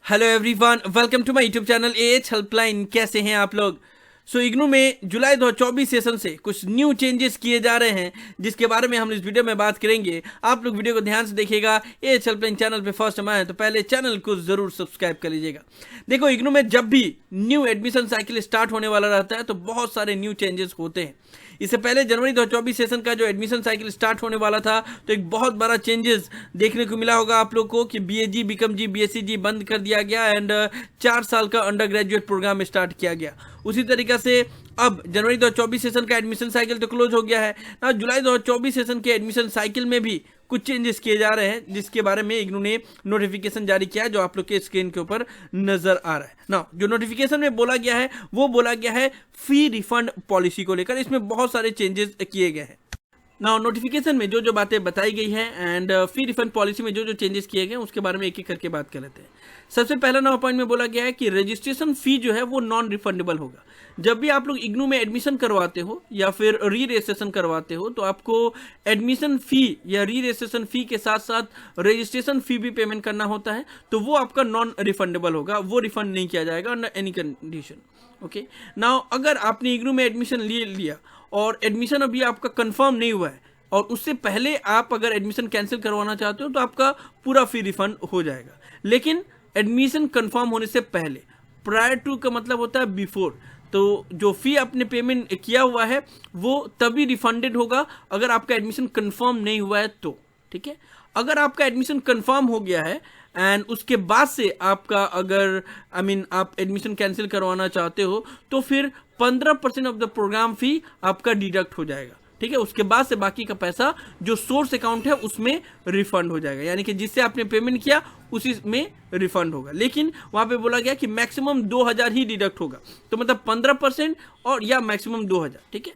Hello everyone, welcome to my YouTube channel AH helpline. कैसे हैं आप लोग? इग्नू में जुलाई 2024 सेशन से कुछ न्यू चेंजेस किए जा रहे हैं, जिसके बारे में हम इस वीडियो में बात करेंगे। आप लोग वीडियो को ध्यान से देखिएगा। एएच हेल्पलाइन चैनल पे फर्स्ट टाइम आए तो पहले चैनल को जरूर सब्सक्राइब कर लीजिएगा। देखो, इग्नू में जब भी न्यू एडमिशन साइकिल स्टार्ट होने वाला रहता है तो बहुत सारे न्यू चेंजेस होते हैं। इससे पहले जनवरी 2024 सेशन का जो एडमिशन साइकिल स्टार्ट होने वाला था तो एक बहुत बड़ा चेंजेस देखने को मिला होगा आप लोग को कि बीएजी, बीकॉम जी, बीएससी जी बंद कर दिया गया एंड 4 साल का अंडर ग्रेजुएट प्रोग्राम स्टार्ट किया गया। उसी तरीके से अब जनवरी 2024 सेशन का एडमिशन साइकिल तो क्लोज हो गया है ना। जुलाई 2024 सेशन के एडमिशन साइकिल में भी कुछ चेंजेस किए जा रहे हैं, जिसके बारे में इग्नू ने नोटिफिकेशन जारी किया है, जो आप लोग के स्क्रीन के ऊपर नजर आ रहा है ना। जो नोटिफिकेशन में बोला गया है वो बोला गया है फी रिफंड पॉलिसी को लेकर। इसमें बहुत सारे चेंजेस किए गए हैं ना। नोटिफिकेशन में जो जो बातें बताई गई हैं एंड फी रिफंड पॉलिसी में जो जो चेंजेस किए गए हैं उसके बारे में एक एक करके बात कर लेते हैं। सबसे पहला नंबर पॉइंट में बोला गया है कि रजिस्ट्रेशन फी जो है वो नॉन रिफंडेबल होगा। जब भी आप लोग इग्नू में एडमिशन करवाते हो या फिर री रजिस्ट्रेशन करवाते हो तो आपको एडमिशन फी या री रजिस्ट्रेशन फी के साथ साथ रजिस्ट्रेशन फी भी पेमेंट करना होता है, तो वो आपका नॉन रिफंडेबल होगा। वो रिफंड नहीं किया जाएगा under any condition. Okay, now अगर आपने इग्नू में एडमिशन लिया और एडमिशन अभी आपका कंफर्म नहीं हुआ है और उससे पहले आप अगर एडमिशन कैंसिल करवाना चाहते हो तो आपका पूरा फी रिफंड हो जाएगा। लेकिन एडमिशन कंफर्म होने से पहले, प्रायर टू का मतलब होता है बिफोर, तो जो फी आपने पेमेंट किया हुआ है वो तभी रिफंडेड होगा अगर आपका एडमिशन कंफर्म नहीं हुआ है तो। ठीक है, अगर आपका एडमिशन कंफर्म हो गया है एंड उसके बाद से आपका अगर आप एडमिशन कैंसिल करवाना चाहते हो तो फिर 15% ऑफ द प्रोग्राम फी आपका डिडक्ट हो जाएगा। ठीक है, उसके बाद से बाकी का पैसा जो सोर्स अकाउंट है उसमें रिफंड हो जाएगा, यानी कि जिससे आपने पेमेंट किया उसी में रिफंड होगा। लेकिन वहां पे बोला गया कि मैक्सिमम 2000 ही डिडक्ट होगा, तो मतलब 15% और या मैक्सिमम 2000। ठीक है,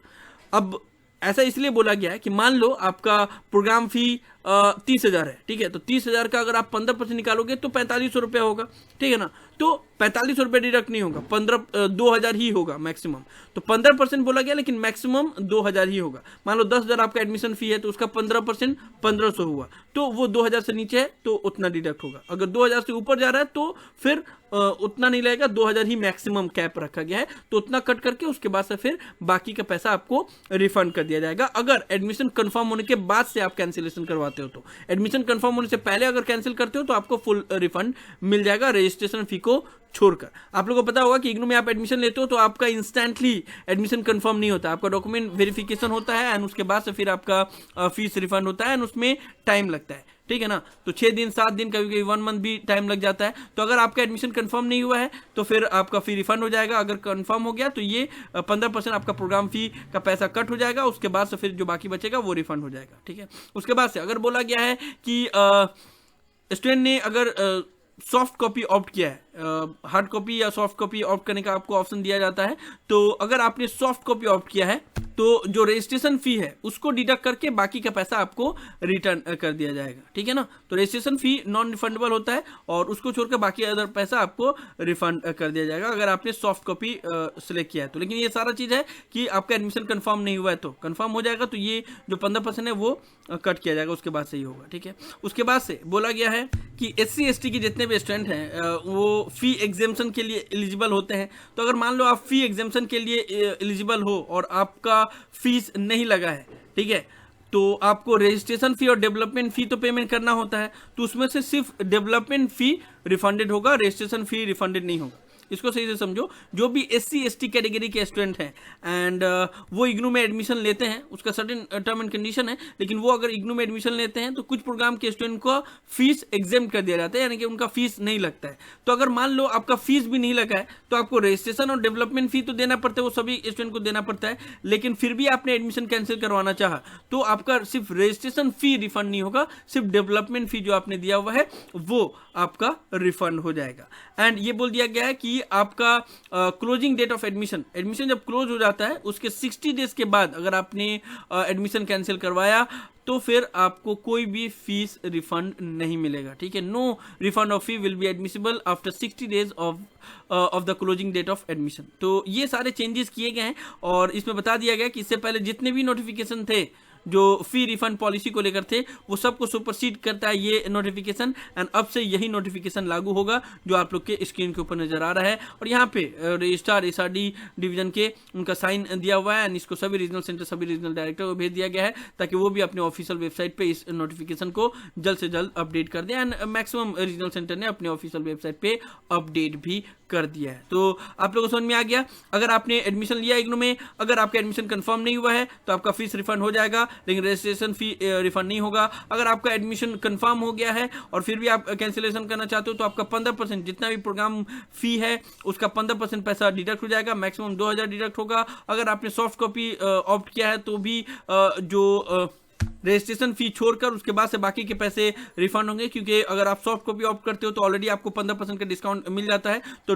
अब ऐसा इसलिए बोला गया है कि मान लो आपका प्रोग्राम फी 30,000 है। ठीक है, तो 30,000 का अगर आप 15% निकालोगे तो 4500 रुपया होगा। ठीक है ना, तो 4500 रुपये डिडक्ट नहीं होगा, 2000 ही होगा मैक्सिमम। तो 15% बोला गया लेकिन मैक्सिमम 2000 ही होगा। मान लो 10,000 आपका एडमिशन फी है तो उसका 15% 1500 हुआ, तो वो 2000 से नीचे है तो उतना डिडक्ट होगा। अगर 2000 से ऊपर जा रहा है तो फिर उतना नहीं लगेगा, 2000 ही मैक्सिमम कैप रखा गया है, तो उतना कट करके उसके बाद से फिर बाकी का पैसा आपको रिफंड कर दिया जाएगा। अगर एडमिशन कंफर्म होने के बाद से आप कैंसिलेशन करवाते हो तो, एडमिशन कंफर्म होने से पहले अगर कैंसिल करते हो तो आपको फुल रिफंड मिल जाएगा रजिस्ट्रेशन फी को छोड़कर। आप लोगों को पता होगा कि इग्नू में आप एडमिशन लेते हो तो आपका इंस्टेंटली एडमिशन कंफर्म नहीं होता, आपका डॉक्यूमेंट वेरिफिकेशन होता है एंड उसके बाद से फिर आपका फीस रिफंड होता है एंड उसमें टाइम लगता है। ठीक है ना, तो 6 दिन 7 दिन कभी कभी 1 मंथ भी टाइम लग जाता है। तो अगर आपका एडमिशन कंफर्म नहीं हुआ है तो फिर आपका फी रिफंड हो जाएगा। अगर कंफर्म हो गया तो ये 15% आपका प्रोग्राम फी का पैसा कट हो जाएगा, उसके बाद से फिर जो बाकी बचेगा वो रिफंड हो जाएगा। ठीक है, उसके बाद से अगर बोला गया है कि स्टूडेंट ने अगर सॉफ्ट कॉपी ऑप्ट किया है, हार्ड कॉपी या सॉफ्ट कॉपी ऑप्ट करने का आपको ऑप्शन दिया जाता है, तो अगर आपने सॉफ्ट कॉपी ऑप्ट किया है तो जो रजिस्ट्रेशन फी है उसको डिडक्ट करके बाकी का पैसा आपको रिटर्न कर दिया जाएगा। ठीक है ना, तो रजिस्ट्रेशन फी नॉन रिफंडेबल होता है और उसको छोड़कर बाकी अदर पैसा आपको रिफंड कर दिया जाएगा अगर आपने सॉफ्ट कॉपी सिलेक्ट किया है तो। लेकिन ये सारा चीज़ है कि आपका एडमिशन कंफर्म नहीं हुआ है तो, कंफर्म हो जाएगा तो ये जो 15% है वो कट किया जाएगा, उसके बाद से ही होगा। ठीक है, उसके बाद से बोला गया है कि SC ST के जितने भी स्टूडेंट हैं वो फी एग्जेम्पशन के लिए एलिजिबल होते हैं। तो अगर मान लो आप फी एग्जेम्पशन के लिए एलिजिबल हो और आपका फीस नहीं लगा है, ठीक है, तो आपको रजिस्ट्रेशन फी और डेवलपमेंट फी तो पेमेंट करना होता है, तो उसमें से सिर्फ डेवलपमेंट फी रिफंडेड होगा, रजिस्ट्रेशन फी रिफंडेड नहीं होगा। इसको सही से समझो। जो भी SC ST कैटेगरी के स्टूडेंट हैं एंड वो इग्नू में एडमिशन लेते हैं, उसका सर्टेन टर्म एंड कंडीशन है, लेकिन वो अगर इग्नू में एडमिशन लेते हैं तो कुछ प्रोग्राम के स्टूडेंट को फीस एग्जेम्प्ट कर दिया जाता है, यानी कि उनका फीस नहीं लगता है। तो अगर मान लो आपका फीस भी नहीं लगा है तो आपको रजिस्ट्रेशन और डेवलपमेंट फी तो देना पड़ता है, वो सभी स्टूडेंट को देना पड़ता है। लेकिन फिर भी आपने एडमिशन कैंसिल करवाना चाहा तो आपका सिर्फ रजिस्ट्रेशन फी रिफंड नहीं होगा, सिर्फ डेवलपमेंट फी जो आपने दिया हुआ है वो आपका रिफंड हो जाएगा। एंड ये बोल दिया गया है कि आपका क्लोजिंग डेट ऑफ एडमिशन जब क्लोज हो जाता है उसके 60 डेज के बाद अगर आपने एडमिशन कैंसिल करवाया तो फिर आपको कोई भी फीस रिफंड नहीं मिलेगा। ठीक है, no refund of fee will be admissible after 60 days of the closing date of admission. तो ये सारे चेंजेस किए गए हैं और इसमें बता दिया गया कि इससे पहले जितने भी नोटिफिकेशन थे जो फी रिफंड पॉलिसी को लेकर थे वो सबको सुपरसीड करता है ये नोटिफिकेशन। एंड अब से यही नोटिफिकेशन लागू होगा जो आप लोग के स्क्रीन के ऊपर नजर आ रहा है। और यहाँ पे रजिस्ट्रार एसआरडी डिवीजन के उनका साइन दिया हुआ है एंड इसको सभी रीजनल सेंटर, सभी रीजनल डायरेक्टर को भेज दिया गया है ताकि वो भी अपने ऑफिशियल वेबसाइट पे इस नोटिफिकेशन को जल्द से जल्द अपडेट कर दें। एंड मैक्सिमम रीजनल सेंटर ने अपने ऑफिशियल वेबसाइट पे अपडेट भी कर दिया है। तो आप लोगों को समझ में आ गया। अगर आपने एडमिशन लिया इग्नू में, अगर आपका एडमिशन कंफर्म नहीं हुआ है तो आपका फीस रिफंड हो जाएगा, लेकिन रजिस्ट्रेशन फी रिफंड नहीं होगा। अगर आपका एडमिशन कंफर्म हो गया है और फिर भी आप कैंसिलेशन करना चाहते हो तो आपका 15% जितना भी प्रोग्राम फी है उसका 15% पैसा डिडक्ट हो जाएगा, मैक्सिमम 2000 डिडक्ट होगा। अगर आपने सॉफ्ट कॉपी ऑप्ट किया है तो भी जो रजिस्ट्रेशन फी छोड़कर उसके बाद से बाकी के पैसे रिफंड होंगे, क्योंकि अगर आप सॉफ्ट कॉपी ऑप्ट करते हो तो ऑलरेडी आपको 15% का डिस्काउंट मिल जाता है। तो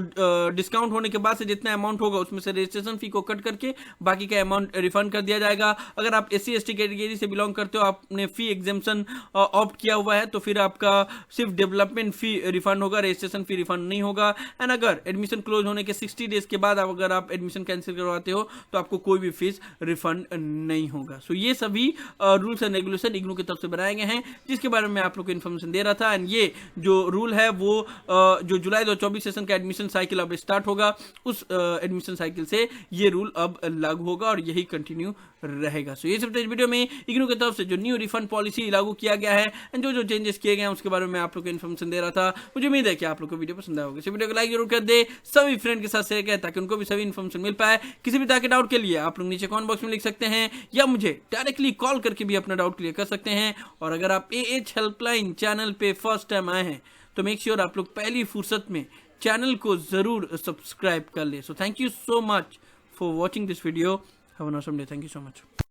डिस्काउंट होने के बाद से जितना अमाउंट होगा उसमें से रजिस्ट्रेशन फी को कट करके बाकी का अमाउंट रिफंड कर दिया जाएगा। अगर आप SC ST कैटेगरी से बिलोंग करते हो, आपने फी एग्जेम्पशन ऑप्ट किया हुआ है तो फिर आपका सिर्फ डेवलपमेंट फी रिफंड होगा, रजिस्ट्रेशन फी रिफंड नहीं होगा। एंड अगर एडमिशन क्लोज होने के 60 डेज के बाद अगर आप एडमिशन कैंसिल करवाते हो तो आपको कोई भी फीस रिफंड नहीं होगा। सो ये सभी रूल्स एंड रेगुलेशन इग्नू की तरफ से बनाए गए हैं जिसके बारे में आप लोग को इन्फॉर्मेशन दे रहा था। एंड ये जो रूल है वो जो जुलाई 2024 सेशन का एडमिशन साइकिल अब स्टार्ट होगा उस एडमिशन साइकिल से ये रूल अब लागू होगा और यही कंटिन्यू रहेगा। सो ये सब इस वीडियो में इग्नू की तरफ से जो न्यू रिफंड पॉलिसी लागू किया गया है एंड जो चेंजेस किए गए हैं उसके बारे में आप लोग को इन्फॉर्मेशन दे रहा था। मुझे उम्मीद है कि आप लोग को वीडियो पसंद आया होगा। इस वीडियो को लाइक जरूर कर दे, सभी फ्रेंड के साथ शेयर करें ताकि उनको भी सभी इन्फॉर्मेशन मिल पाए। किसी भी तरह के डाउट के लिए आप लोग नीचे कमेंट बॉक्स में लिख सकते हैं या मुझे डायरेक्टली कॉल करके भी अपना डाउट क्लियर कर सकते हैं। और अगर आप AH हेल्पलाइन चैनल पे फर्स्ट टाइम आए हैं तो मेक श्योर आप लोग पहली फुर्सत में चैनल को जरूर सब्सक्राइब कर ले। So thank you so much for watching this video. Have a awesome day. Thank you so much.